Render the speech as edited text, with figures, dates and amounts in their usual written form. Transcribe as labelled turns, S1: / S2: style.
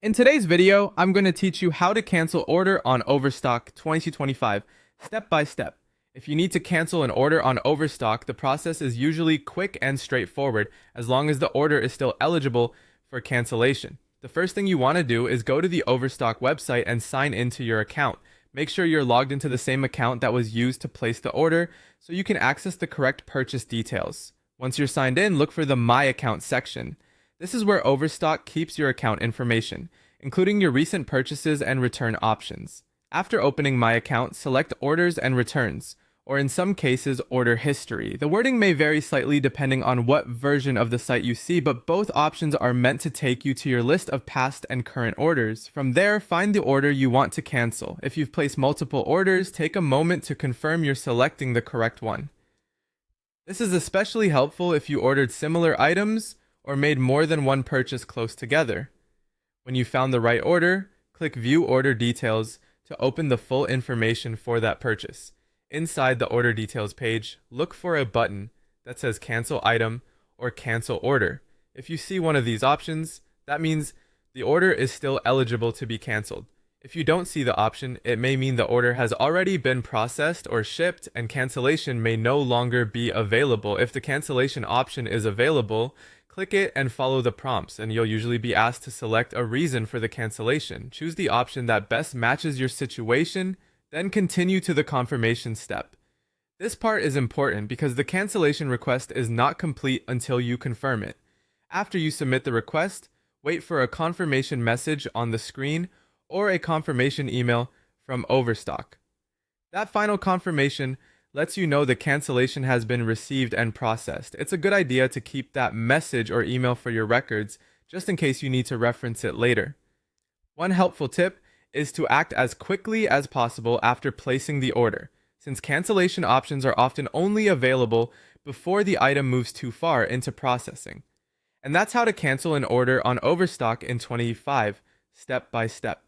S1: In today's video, I'm going to teach you how to cancel order on Overstock 2025, step by step. If you need to cancel an order on Overstock, the process is usually quick and straightforward, as long as the order is still eligible for cancellation. The first thing you want to do is go to the Overstock website and sign into your account. Make sure you're logged into the same account that was used to place the order, so you can access the correct purchase details. Once you're signed in, look for the My Account section. This is where Overstock keeps your account information, including your recent purchases and return options. After opening My Account, select Orders and Returns, or in some cases, Order History. The wording may vary slightly depending on what version of the site you see, but both options are meant to take you to your list of past and current orders. From there, find the order you want to cancel. If you've placed multiple orders, take a moment to confirm you're selecting the correct one. This is especially helpful if you ordered similar items or made more than one purchase close together. When you found the right order, click View Order Details to open the full information for that purchase. Inside the Order Details page, look for a button that says Cancel Item or Cancel Order. If you see one of these options, that means the order is still eligible to be canceled. If you don't see the option, it may mean the order has already been processed or shipped and cancellation may no longer be available. If the cancellation option is available, click it and follow the prompts, and you'll usually be asked to select a reason for the cancellation. Choose the option that best matches your situation, then continue to the confirmation step. This part is important because the cancellation request is not complete until you confirm it. After you submit the request, wait for a confirmation message on the screen or a confirmation email from Overstock. That final confirmation lets you know the cancellation has been received and processed. It's a good idea to keep that message or email for your records, just in case you need to reference it later. One helpful tip is to act as quickly as possible after placing the order, since cancellation options are often only available before the item moves too far into processing. And that's how to cancel an order on Overstock in 25, step by step.